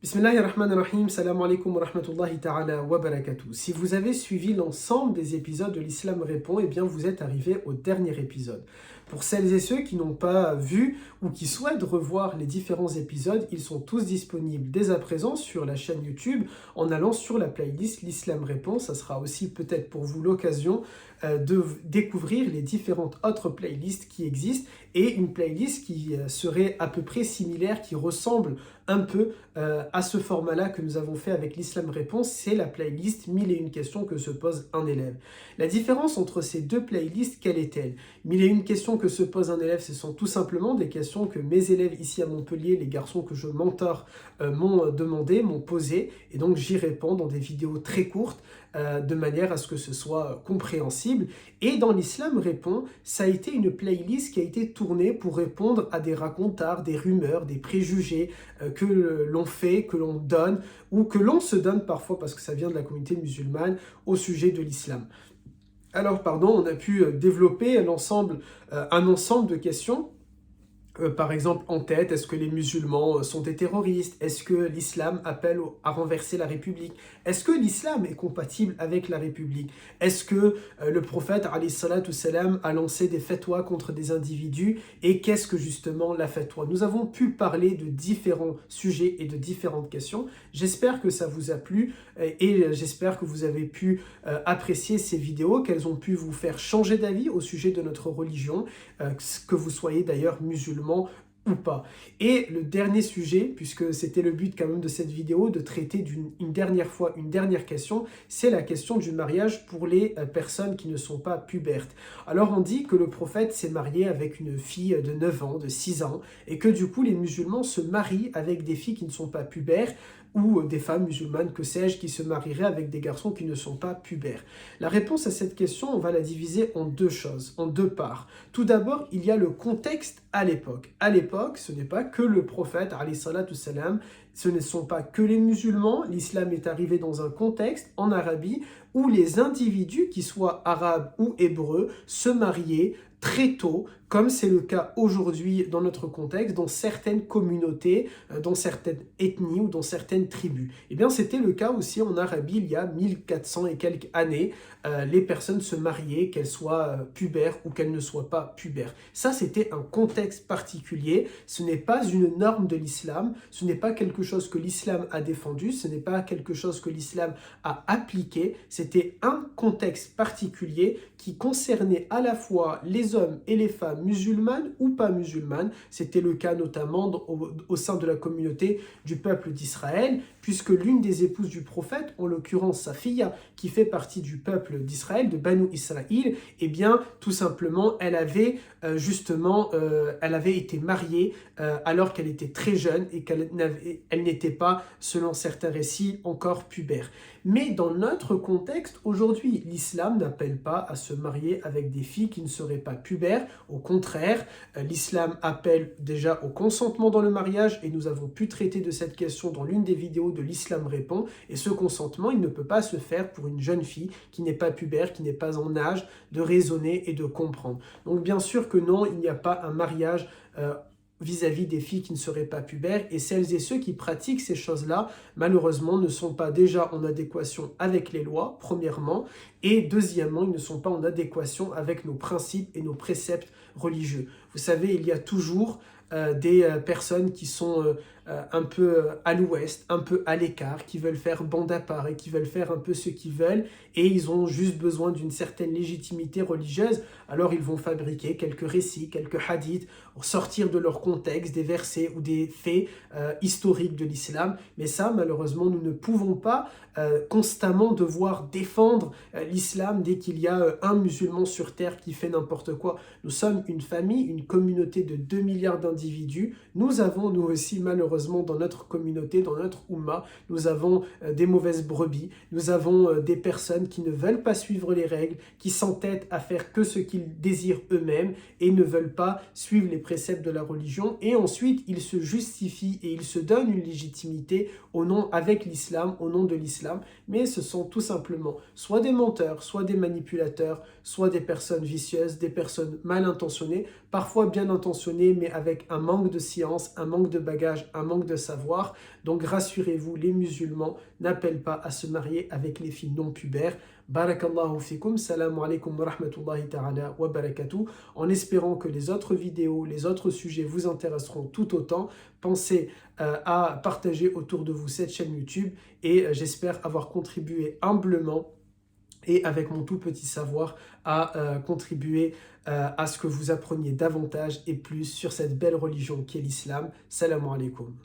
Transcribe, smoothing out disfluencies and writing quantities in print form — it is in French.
Bismillahirrahmanirrahim, salam alaikum wa rahmatullahi ta'ala wa barakatuh. Si vous avez suivi l'ensemble des épisodes de l'Islam répond, eh bien vous êtes arrivé au dernier épisode. Pour celles et ceux qui n'ont pas vu ou qui souhaitent revoir les différents épisodes, ils sont tous disponibles dès à présent sur la chaîne YouTube en allant sur la playlist l'Islam répond. Ça sera aussi peut-être pour vous l'occasion de découvrir les différentes autres playlists qui existent et une playlist qui serait à peu près similaire, qui ressemble un peu à ce format-là que nous avons fait avec l'Islam Réponse, c'est la playlist 1001 questions que se pose un élève. La différence entre ces deux playlists, quelle est-elle? 1001 questions que se pose un élève, ce sont tout simplement des questions que mes élèves ici à Montpellier, les garçons que je mentor, m'ont demandé, m'ont posé, et donc j'y réponds dans des vidéos très courtes, de manière à ce que ce soit compréhensible. Et dans l'Islam Répond, ça a été une playlist qui a été tournée pour répondre à des racontars, des rumeurs, des préjugés que l'on fait, que l'on donne, ou que l'on se donne parfois, parce que ça vient de la communauté musulmane, au sujet de l'islam. Alors, on a pu développer un ensemble de questions. Par exemple, en tête, est-ce que les musulmans sont des terroristes? Est-ce que l'islam appelle à renverser la République? Est-ce que l'islam est compatible avec la République? Est-ce que le prophète alayhi salatu salam a lancé des fatwas contre des individus? Et qu'est-ce que justement la fatwa? Nous avons pu parler de différents sujets et de différentes questions. J'espère que ça vous a plu et j'espère que vous avez pu apprécier ces vidéos, qu'elles ont pu vous faire changer d'avis au sujet de notre religion, que vous soyez d'ailleurs musulman ou pas. Et le dernier sujet, puisque c'était le but quand même de cette vidéo, de traiter une dernière question, c'est la question du mariage pour les personnes qui ne sont pas pubères. Alors on dit que le prophète s'est marié avec une fille de 9 ans, de 6 ans, et que du coup les musulmans se marient avec des filles qui ne sont pas pubères, ou des femmes musulmanes, que sais-je, qui se marieraient avec des garçons qui ne sont pas pubères. La réponse à cette question, on va la diviser en deux choses, en deux parts. Tout d'abord, il y a le contexte à l'époque. À l'époque, ce n'est pas que le prophète, alayhi salatu salam, ce ne sont pas que les musulmans, l'islam est arrivé dans un contexte en Arabie où les individus, qu'ils soient arabes ou hébreux, se mariaient très tôt, comme c'est le cas aujourd'hui dans notre contexte, dans certaines communautés, dans certaines ethnies ou dans certaines tribus. Eh bien, c'était le cas aussi en Arabie il y a 1400 et quelques années. Les personnes se mariaient, qu'elles soient pubères ou qu'elles ne soient pas pubères. Ça, c'était un contexte particulier. Ce n'est pas une norme de l'islam, ce n'est pas quelque chose que l'islam a défendu, ce n'est pas quelque chose que l'islam a appliqué. C'était un contexte particulier qui concernait à la fois les hommes et les femmes musulmanes ou pas musulmanes. C'était le cas notamment au sein de la communauté du peuple d'Israël, puisque l'une des épouses du prophète, en l'occurrence sa fille, qui fait partie du peuple d'Israël, de Banu Israël, eh bien, tout simplement, elle avait été mariée alors qu'elle était très jeune et qu'elle n'était pas, selon certains récits, encore pubère. Mais dans notre contexte, aujourd'hui, l'islam n'appelle pas à se marier avec des filles qui ne seraient pas pubères. Au contraire, l'islam appelle déjà au consentement dans le mariage et nous avons pu traiter de cette question dans l'une des vidéos de l'Islam répond. Et ce consentement, il ne peut pas se faire pour une jeune fille qui n'est pas pubère, qui n'est pas en âge de raisonner et de comprendre. Donc bien sûr que non, il n'y a pas un mariage vis-à-vis des filles qui ne seraient pas pubères, et celles et ceux qui pratiquent ces choses-là, malheureusement, ne sont pas déjà en adéquation avec les lois, premièrement, et deuxièmement, ils ne sont pas en adéquation avec nos principes et nos préceptes religieux. Vous savez, il y a toujours des personnes qui sont un peu à l'ouest, un peu à l'écart, qui veulent faire bande à part et qui veulent faire un peu ce qu'ils veulent, et ils ont juste besoin d'une certaine légitimité religieuse, alors ils vont fabriquer quelques récits, quelques hadiths, sortir de leur contexte des versets ou des faits historiques de l'islam, mais ça, malheureusement, nous ne pouvons pas constamment devoir défendre l'islam dès qu'il y a un musulman sur terre qui fait n'importe quoi. Nous sommes une famille, une communauté de 2 milliards d'individus, nous avons nous aussi malheureusement dans notre communauté, dans notre Ummah, nous avons des mauvaises brebis, nous avons des personnes qui ne veulent pas suivre les règles, qui s'entêtent à faire que ce qu'ils désirent eux-mêmes et ne veulent pas suivre les préceptes de la religion, et ensuite ils se justifient et ils se donnent une légitimité avec l'islam, au nom de l'islam, mais ce sont tout simplement soit des menteurs, soit des manipulateurs, soit des personnes vicieuses, des personnes mal intentionnées, parfois bien intentionnées, mais avec un manque de science, un manque de bagage, un un manque de savoir. Donc rassurez-vous, les musulmans n'appellent pas à se marier avec les filles non pubères. Barakallahu fikum, salam alaikum wa rahmatullahi ta'ala wa barakatuh. En espérant que les autres vidéos, les autres sujets vous intéresseront tout autant, pensez à partager autour de vous cette chaîne YouTube et j'espère avoir contribué humblement et avec mon tout petit savoir à contribuer à ce que vous appreniez davantage et plus sur cette belle religion qu'est l'islam. Salam alaikum.